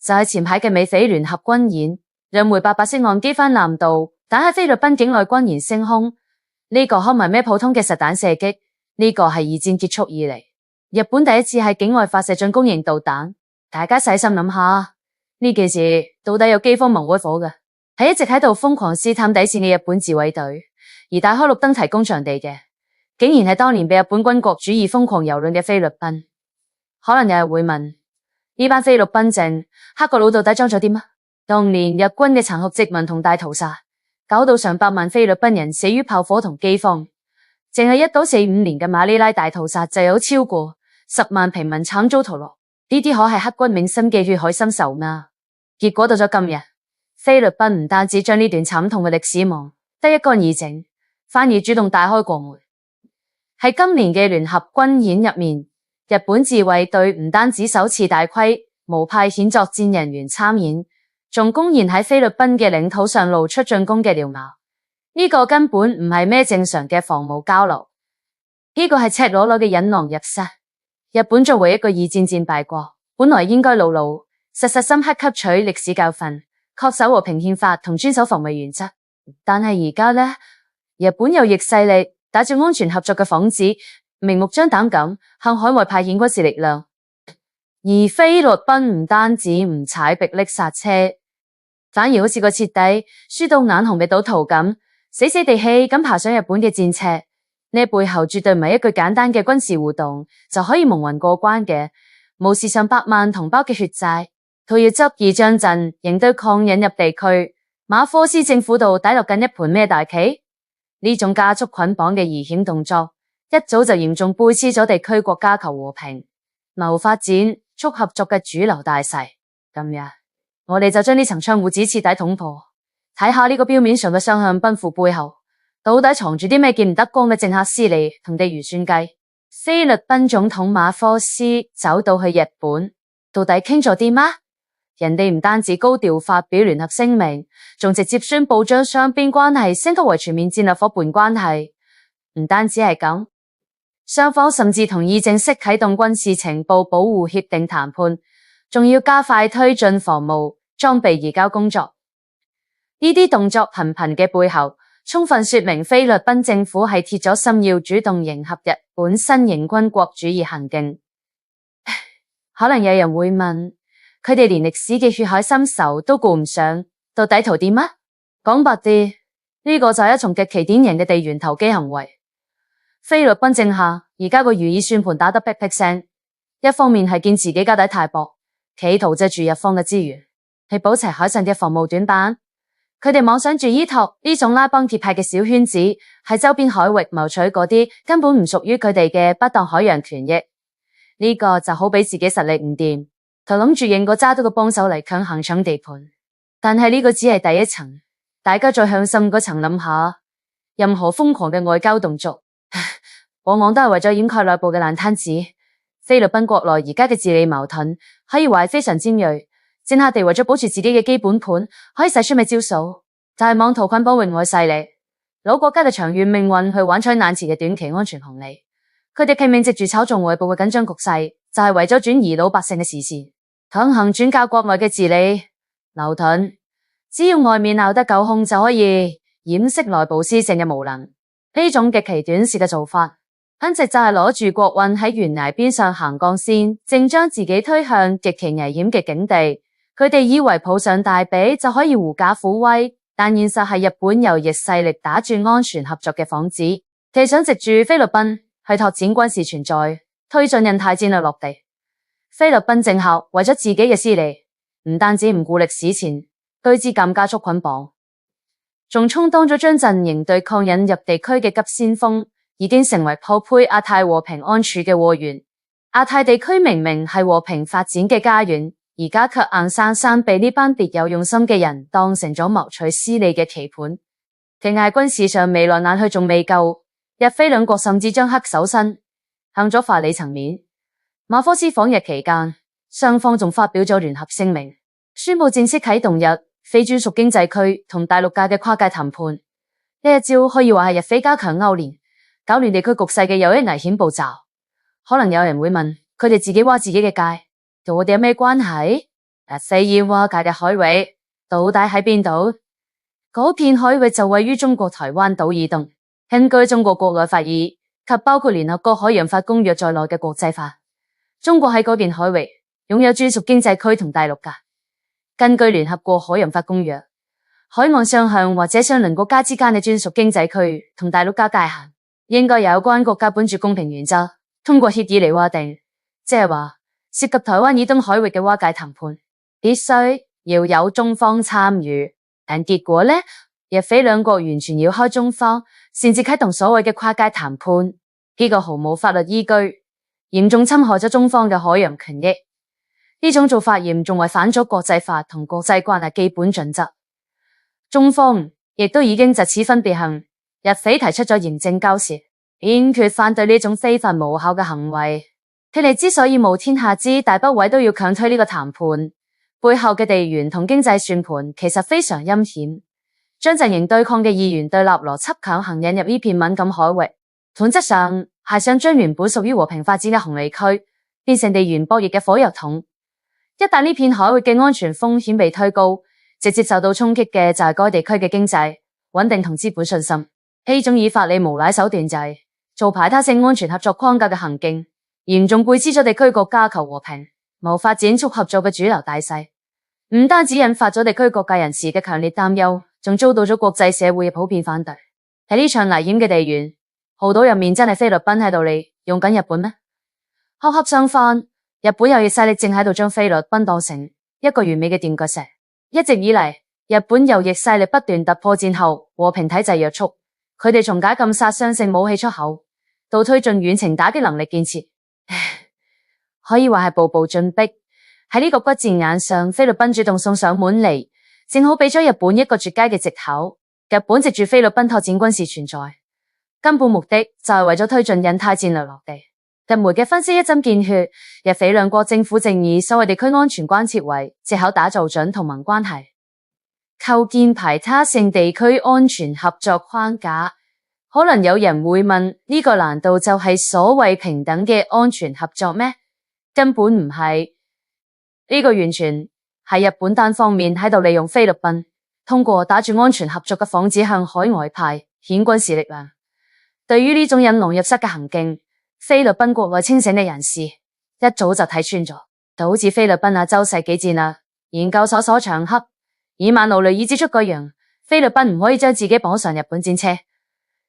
就係前排嘅美菲聯合軍演，讓梅伯伯式岸機翻南道，打喺菲律賓境內軍演升空。呢個可唔係咩普通嘅實彈射擊，呢個係二戰結束以嚟日本第一次喺境外發射進攻型導彈。大家細心諗下，呢件事到底有幾荒謬開火嘅？係一直喺度瘋狂試探底線嘅日本自衛隊，而打開綠燈提供場地嘅，竟然係當年被日本軍國主義瘋狂蹂躪嘅菲律賓。可能有人會問，呢班菲律賓籍黑個腦到底裝咗啲乜？當年日軍嘅殘酷殖民同大屠殺，搞到上百萬菲律賓人死於炮火同饑荒。淨係1945年嘅馬尼拉大屠殺就有超過10萬平民慘遭屠戮，呢啲可係刻骨銘心嘅血海深仇嗎？結果到咗今日，菲律賓唔單止將呢段慘痛嘅歷史忘得一乾二淨，反而主動大開國門。喺今年嘅聯合軍演入面，日本自衛隊唔單止首次大規模派遣作戰人員參演，仲公然喺菲律賓嘅領土上露出進攻嘅獠牙。呢個根本唔係咩正常嘅防務交流，呢個係赤裸裸嘅引狼入室。日本作為一個二戰戰敗國，本來應該老老實實深刻吸取歷史教訓，恪守和平憲法同遵守防衛原則。但係而家呢，日本又逆勢力打住安全合作嘅幌子，明目張膽咁向海外派遣軍事力量，而菲律賓唔單止唔踩迫力剎車，反而好似個徹底輸到眼紅嘅賭徒咁，死死地氣咁爬上日本嘅戰車。呢背後絕對唔係一句簡單嘅軍事互動就可以蒙混過關嘅，無視上百萬同胞嘅血債，佢要執意張陣應對抗引入地區。馬科斯政府度擺落緊一盤咩大棋？呢種加速捆綁嘅疑險動作，一早就嚴重背刺咗地區國家求和平、謀發展、促合作嘅主流大勢。今日我哋就將呢層窗戶紙徹底捅破，睇下呢個表面上嘅雙向奔赴背後，到底藏住啲咩見唔得光嘅政客私利同地緣算計。菲律賓總統馬科斯走到去日本，到底傾咗啲乜？人哋唔單止高調發表聯合聲明，仲直接宣布將雙邊關係升級為全面戰略夥伴關係。唔單止係咁，雙方甚至同意正式啟動軍事情報保護協定談判，仲要加快推進防務裝備移交工作。呢啲動作頻頻嘅背後，充分說明菲律賓政府係鐵咗心要主動迎合日本新型軍國主義行徑。可能有人會問，佢哋連歷史嘅血海深仇都顧唔上，到底圖啲乜？講白啲，呢個就係一種極其典型嘅地緣投機行為。菲律賓政客而家個如意算盤打得劈劈聲，一方面係見自己家底太薄，企圖借住日方嘅資源去補齊海上嘅防務短板。佢哋妄想住依託呢種拉幫結派嘅小圈子，喺周邊海域謀取嗰啲根本唔屬於佢哋嘅不當海洋權益。呢個就好比自己實力唔掂，就諗住認個揸到個幫手嚟強行搶地盤。但係呢個只係第一層，大家再向深嗰層諗下，任何瘋狂嘅外交動作，往往都係為咗掩蓋內部嘅爛攤子。菲律賓國內而家嘅治理矛盾可以話係非常尖銳。政客哋為咗保住自己嘅基本盤，可以使出咩招數？就係妄圖捆綁域外勢力，攞國家嘅長遠命運去玩取眼前嘅短期安全紅利。佢哋拼命藉住炒作外部嘅緊張局勢，就係為咗轉移老百姓嘅視線，強行轉嫁國內嘅治理矛盾。只要外面鬧得夠兇，就可以掩飾內部施政嘅無能。呢種極其短視嘅做法，簡直就係攞住國運喺懸崖邊上行鋼線，正將自己推向極其危險嘅境地。佢哋以為抱上大髀就可以狐假虎威，但現實係日本由逆勢力打住安全合作嘅幌子，佢想藉住菲律賓去拓展軍事存在，推進印太戰略落地。菲律賓政客為咗自己嘅私利，唔單止唔顧歷史前對之更加速捆綁，仲充當咗張陣營對抗引入地區嘅急先鋒，已經成為破壞亞太和平安處嘅禍源。亞太地區明明係和平發展嘅家園，而家卻硬生生被呢班別有用心嘅人當成咗謀取私利嘅棋盤。淨係軍事上眉來眼去仲未夠，日菲兩國甚至將恪守身向咗法理層面。馬科斯訪日期間，雙方仲發表咗聯合聲明，宣布正式啟動日非專屬經濟區同大陸界嘅跨界談判。呢一招可以話係日菲加強勾連、搞亂地區局勢嘅又一危險步驟。可能有人會問，佢哋自己挖自己嘅界，同我哋有咩關係？非爾瓦界嘅海域到底喺邊度？嗰片海域就位於中國台灣島以東。根據中國國內法以及包括聯合國海洋法公約在內嘅國際法，中國喺嗰片海域擁有專屬經濟區同大陸噶。根據聯合國海洋法公約，海岸相向或者相鄰國家之間嘅專屬經濟區同大陸交界限，應該有關國家本住公平原則，通過協議嚟劃定。即係話，涉及台灣以東海域嘅劃界談判，必須要有中方參與。但結果呢，日菲兩國完全繞開中方，擅自啟動所謂嘅跨界談判，呢個毫無法律依據，嚴重侵害咗中方嘅海洋權益。呢種做法嚴重違反咗國際法同國際關係基本準則。中方亦都已經就此分別向日菲提出咗嚴正交涉，堅決反對呢種非法無效嘅行為。佢哋之所以冒天下之大不韙都要強推呢個談判，背後嘅地緣同經濟算盤其實非常陰險，將陣營對抗嘅二元對立邏輯強行引入呢片敏感海域，本質上係想將原本屬於和平發展嘅紅利區變成地緣博弈嘅火藥桶。一旦呢片海域嘅安全風險被推高，直接受到衝擊嘅就係該地區嘅經濟穩定同資本信心。呢種以法理無賴手段就係做排他性安全合作框架嘅行徑，嚴重背刺咗地區國家求和平、謀發展促合作嘅主流大勢。唔單止引發咗地區各界人士嘅強烈擔憂，仲遭到咗國際社會嘅普遍反對。喺呢場危險嘅地緣，號島入面真係菲律賓喺度利用緊日本咩？恰恰相反，日本右翼勢力正喺度將菲律賓當成一個完美嘅墊腳石。一直以嚟，日本右翼勢力不斷突破戰後和平體制約束，佢哋從解禁殺傷性武器出口到推進遠程打擊能力建設，可以話係步步進逼。喺呢個關鍵眼上，菲律賓主動送上門嚟，正好俾咗日本一個絕佳嘅藉口。日本藉住菲律賓拓展軍事存在，根本目的就係為咗推進印太戰略落地。日媒嘅分析一針見血，日菲兩國政府正以所謂地區安全關切為藉口，打造準同盟關係，構建排他性地區安全合作框架。可能有人會問，呢個難道就係所謂平等嘅安全合作咩？根本唔係。呢個完全係日本單方面喺度利用菲律賓，通過打住安全合作嘅幌子向海外派遣軍事力量。對於呢種引狼入室嘅行徑，菲律賓國內清醒嘅人士一早就睇穿咗，就好似菲律賓亞洲世紀戰略研究所所長克爾曼努雷爾指出嗰樣，菲律賓唔可以將自己綁上日本戰車。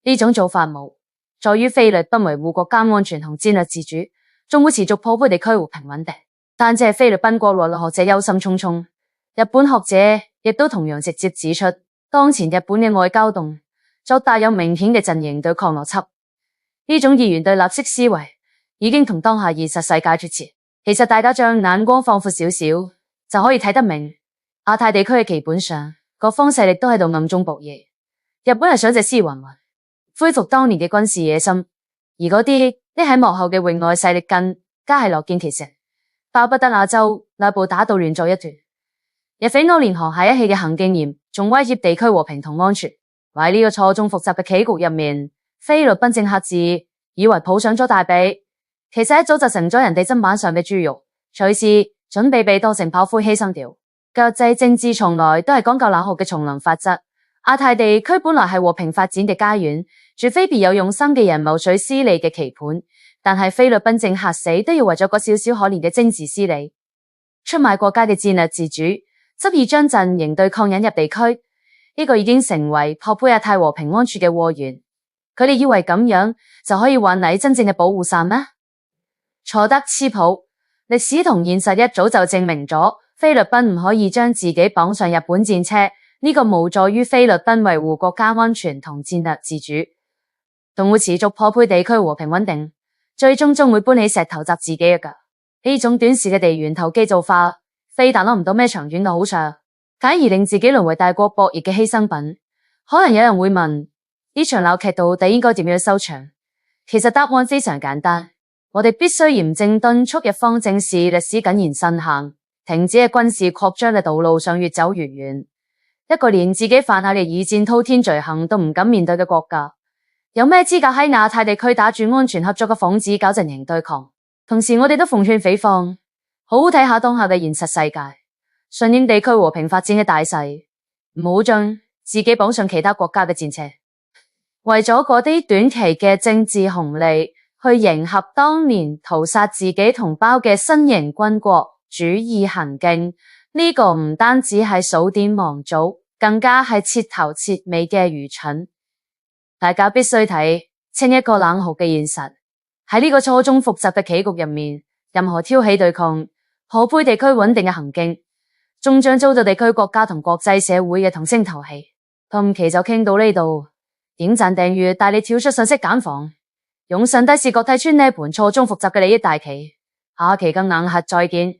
呢種做法無在於菲律賓維護國家安全同戰略自主，仲會持續破壞地區和平穩定。但只係菲律賓國內嘅學者憂心忡忡，日本學者亦都同樣直接指出，當前日本嘅外交動作帶有明顯嘅陣營對抗邏輯，呢種二元對立式思維已經同當下現實世界脫節。其實大家將眼光放闊少少，就可以睇得明，亞太地區嘅基本上各方勢力都喺度暗中博弈。日本係想借屍還魂，恢復當年嘅軍事野心，而嗰啲匿喺幕後嘅域外勢力更加係樂見其成。巴不得亞洲內部打到亂作一團。日菲歐連沆瀣一氣嘅行徑嚴重威脅地區和平同安全。喺呢個錯綜複雜嘅棋局入面，菲律賓政客自以為抱上咗大髀，其實一早就成咗人哋砧板上嘅豬肉，隨時準備被當成炮灰犧牲掉。國際政治從來都係講究冷酷嘅叢林法則。亞太地區本來係和平發展嘅家園，除非別有用心嘅人謀取私利嘅棋盤。但係菲律賓政客死都要為咗嗰少少可憐嘅政治私利，出賣國家嘅戰略自主，執意將陣營對抗引入地區，呢個已經成為破壞亞太和平安全嘅禍源。佢哋以為咁樣就可以挽嚟真正嘅保護傘咩？錯得黐譜，歷史同現實一早就證明咗，菲律賓唔可以將自己綁上日本戰車，呢個無助於菲律賓維護國家安全同戰略自主，仲會持續破壞地區和平穩定。最終將會搬起石頭砸自己嘅腳。呢種短視嘅地緣投機做法，非但攞唔到咩長遠嘅好處，反而令自己淪為大國博弈嘅犧牲品。可能有人會問，呢場鬧劇到底應該點樣收場？其實答案非常簡單，我哋必須嚴正敦促日方正視歷史謹言慎行，停止喺軍事擴張嘅道路上越走越遠。一個連自己犯下嘅以戰滔天罪行都唔敢面對嘅國家，有咩資格喺亞太地區打住安全合作嘅幌子搞陣營對抗？同時我哋都奉勸匪方好好睇下當下嘅現實世界，順應地區和平發展嘅大勢，唔好將自己綁上其他國家嘅戰車，為咗嗰啲短期嘅政治紅利，去迎合當年屠殺自己同胞嘅新型軍國主義行徑。呢個唔單止係數典忘祖，更加係徹頭徹尾嘅愚蠢。大家必須睇清一個冷酷嘅現實，喺呢個錯綜複雜嘅棋局入面，任何挑起對抗、破壞地區穩定嘅行徑，終將遭到地區國家同國際社會嘅同聲唾棄。今期就傾到呢度，點讚訂閱帶你跳出信息繭房，用上帝視角睇穿呢盤錯綜複雜嘅利益大棋。下期更硬核再見。